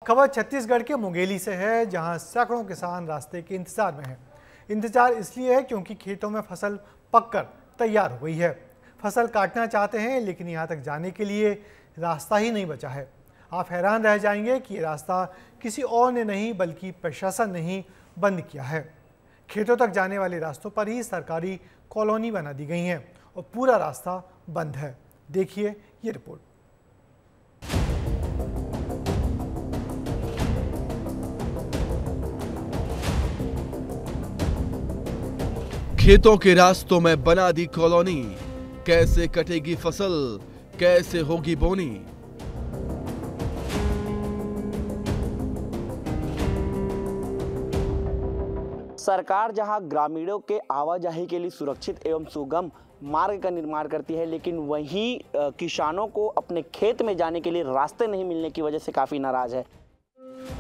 खबर छत्तीसगढ़ के मुंगेली से है, जहां सैकड़ों किसान रास्ते के इंतजार में हैं। इंतजार इसलिए है क्योंकि खेतों में फसल पककर तैयार हो गई है। फसल काटना चाहते हैं, लेकिन यहां तक जाने के लिए रास्ता ही नहीं बचा है। आप हैरान रह जाएंगे कि ये रास्ता किसी और ने नहीं बल्कि प्रशासन ने ही बंद किया है। खेतों तक जाने वाले रास्तों पर ही सरकारी कॉलोनी बना दी गई हैं और पूरा रास्ता बंद है। देखिए ये रिपोर्ट। खेतों के रास्तों में बना दी कॉलोनी, कैसे कटेगी फसल, कैसे होगी बोनी। सरकार जहां ग्रामीणों के आवाजाही के लिए सुरक्षित एवं सुगम मार्ग का निर्माण करती है, लेकिन वहीं किसानों को अपने खेत में जाने के लिए रास्ते नहीं मिलने की वजह से काफी नाराज है।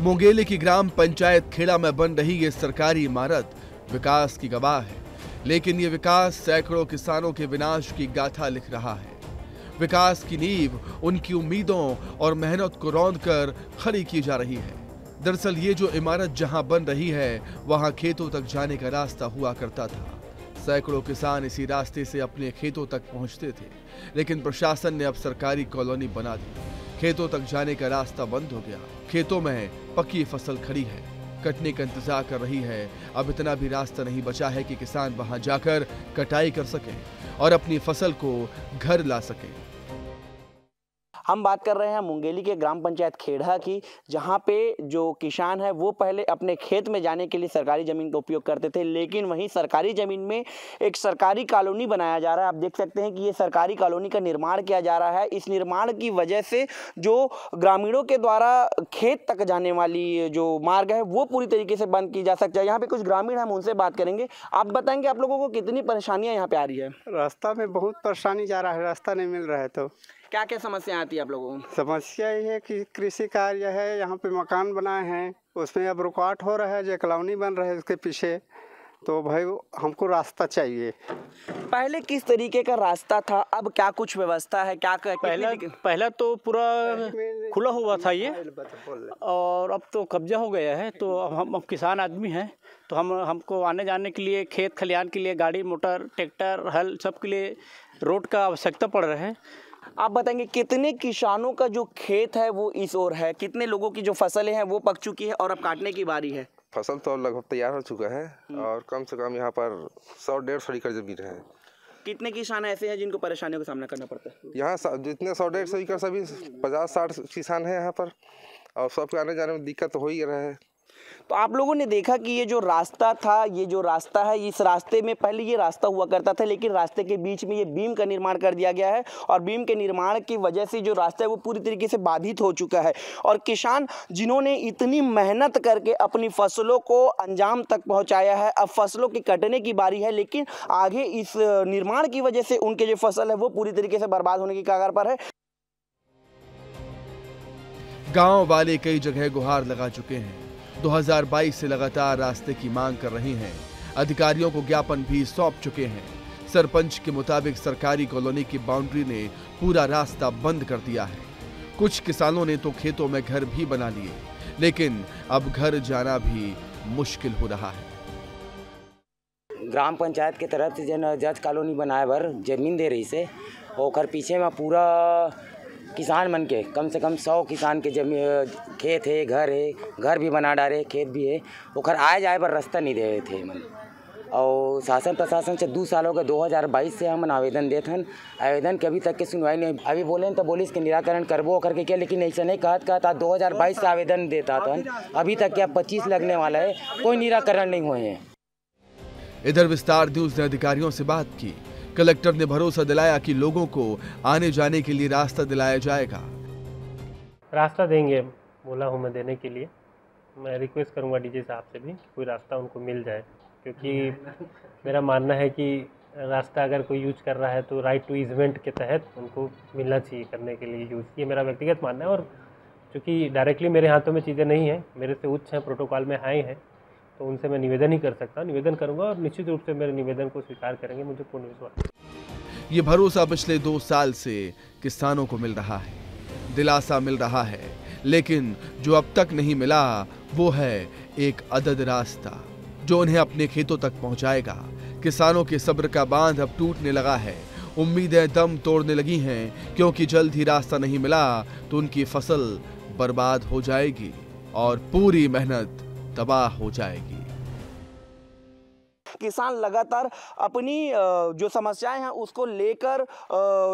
मुंगेली की ग्राम पंचायत खेड़ा में बन रही ये सरकारी इमारत विकास की गवाह है, लेकिन ये विकास सैकड़ों किसानों के विनाश की गाथा लिख रहा है। विकास की नींव उनकी उम्मीदों और मेहनत को रौंद कर खड़ी की जा रही है। दरअसल ये जो इमारत जहां बन रही है, वहां खेतों तक जाने का रास्ता हुआ करता था। सैकड़ों किसान इसी रास्ते से अपने खेतों तक पहुंचते थे, लेकिन प्रशासन ने अब सरकारी कॉलोनी बना दी। खेतों तक जाने का रास्ता बंद हो गया। खेतों में पकी फसल खड़ी है, कटने का इंतजार कर रही है। अब इतना भी रास्ता नहीं बचा है कि किसान वहां जाकर कटाई कर सके और अपनी फसल को घर ला सके। हम बात कर रहे हैं मुंगेली के ग्राम पंचायत खेड़ा की, जहां पे जो किसान है वो पहले अपने खेत में जाने के लिए सरकारी ज़मीन का उपयोग करते थे, लेकिन वहीं सरकारी ज़मीन में एक सरकारी कॉलोनी बनाया जा रहा है। आप देख सकते हैं कि ये सरकारी कॉलोनी का निर्माण किया जा रहा है। इस निर्माण की वजह से जो ग्रामीणों के द्वारा खेत तक जाने वाली जो मार्ग है वो पूरी तरीके से बंद की जा सकती है। यहाँ पे कुछ ग्रामीण हम उनसे बात करेंगे। आप बताएंगे आप लोगों को कितनी परेशानियाँ यहाँ पे आ रही है? रास्ता में बहुत परेशानी जा रहा है, रास्ता नहीं मिल रहा है। तो क्या क्या समस्या आती है आप लोगों को? समस्या ये है कि कृषि कार्य है, यहाँ पे मकान बनाए हैं, उसमें अब रुकावट हो रहा है। जो कॉलोनी बन रहा है उसके पीछे, तो भाई हमको रास्ता चाहिए। पहले किस तरीके का रास्ता था, अब क्या कुछ व्यवस्था है? क्या पहला तो पूरा खुला हुआ था ये, और अब तो कब्जा हो गया है। तो हम किसान आदमी हैं, तो हमको आने जाने के लिए, खेत खलिहान के लिए गाड़ी मोटर ट्रैक्टर हल सब के लिए रोड का आवश्यकता पड़ रहा है। आप बताएंगे कितने किसानों का जो खेत है वो इस ओर है, कितने लोगों की जो फसलें हैं वो पक चुकी है और अब काटने की बारी है? फसल तो लगभग तैयार हो चुका है और कम से कम यहाँ पर 100-150 एकड़ जमीन है। कितने किसान ऐसे हैं जिनको परेशानियों का सामना करना पड़ता है? यहाँ जितने 100-150 एकड़ सभी 50-60 किसान हैं यहाँ पर, और सबके आने जाने में दिक्कत तो हो ही रहा है। तो आप लोगों ने देखा कि ये जो रास्ता था, ये जो रास्ता है, इस रास्ते में पहले ये रास्ता हुआ करता था, लेकिन रास्ते के बीच में ये बीम का निर्माण कर दिया गया है और बीम के निर्माण की वजह से जो रास्ता है वो पूरी तरीके से बाधित हो चुका है। और किसान जिन्होंने इतनी मेहनत करके अपनी फसलों को अंजाम तक पहुंचाया है, अब फसलों के कटने की बारी है, लेकिन आगे इस निर्माण की वजह से उनके जो फसल है वो पूरी तरीके से बर्बाद होने की कगार पर है। गाँव वाले कई जगह गुहार लगा चुके हैं। 2022 से लगातार रास्ते की मांग कर रही हैं। अधिकारियों को ज्ञापन भी सौंप चुके हैं। सरपंच के मुताबिक सरकारी कॉलोनी की बाउंड्री ने पूरा रास्ता बंद कर दिया है। कुछ किसानों ने तो खेतों में घर भी बना लिए, लेकिन अब घर जाना भी मुश्किल हो रहा है। ग्राम पंचायत के तरफ से जन जज कॉलोनी बनाए बर जमीन दे रही से, ओकर पीछे में पूरा किसान मन के कम से कम 100 किसान के जमीन खेत है, घर भी बना डाले, खेत भी है, ओकर आए जाए पर रास्ता नहीं दे थे मन। और शासन प्रशासन से 2 साल हो गए, 2022 से हम आवेदन देते हैं। आवेदन के अभी तक के सुनवाई नहीं। अभी बोले तो बोली इसके निराकरण करबो करके क्या, लेकिन ऐसा नहीं कहता 2022 से आवेदन देता था, अभी तक क्या 25 लगने वाला है, कोई निराकरण नहीं हुए हैं। इधर विस्तार न्यूज ने अधिकारियों से बात की। कलेक्टर ने भरोसा दिलाया कि लोगों को आने जाने के लिए रास्ता दिलाया जाएगा। रास्ता देंगे, बोला हूँ मैं देने के लिए। मैं रिक्वेस्ट करूँगा डीजे साहब से भी कोई रास्ता उनको मिल जाए, क्योंकि मेरा मानना है कि रास्ता अगर कोई यूज कर रहा है तो राइट टू ईजमेंट के तहत उनको मिलना चाहिए करने के लिए यूज़। ये मेरा व्यक्तिगत मानना है, और चूँकि डायरेक्टली मेरे हाथों में चीज़ें नहीं हैं, मेरे से उच्च हैं, प्रोटोकॉल में आए हैं, तो उनसे मैं निवेदन ही कर सकता हूँ। निवेदन करूँगा और निश्चित रूप से मेरे निवेदन को स्वीकार करेंगे, मुझे पूर्ण विश्वास। ये भरोसा पिछले 2 साल से किसानों को मिल रहा है, दिलासा मिल रहा है, लेकिन जो अब तक नहीं मिला वो है एक अदद रास्ता जो उन्हें अपने खेतों तक पहुंचाएगा। किसानों के सब्र का बांध अब टूटने लगा है। उम्मीदें दम तोड़ने लगी हैं, क्योंकि जल्द ही रास्ता नहीं मिला तो उनकी फसल बर्बाद हो जाएगी और पूरी मेहनत तबाह हो जाएगी। किसान लगातार अपनी जो समस्याएं हैं उसको लेकर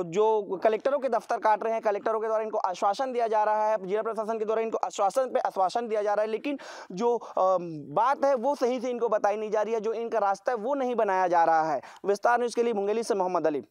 जो कलेक्टरों के दफ्तर काट रहे हैं। कलेक्टरों के द्वारा इनको आश्वासन दिया जा रहा है, जिला प्रशासन के द्वारा इनको आश्वासन पे आश्वासन दिया जा रहा है, लेकिन जो बात है वो सही से इनको बताई नहीं जा रही है। जो इनका रास्ता है वो नहीं बनाया जा रहा है। विस्तार न्यूज़ के लिए मुंगेली से मोहम्मद अली।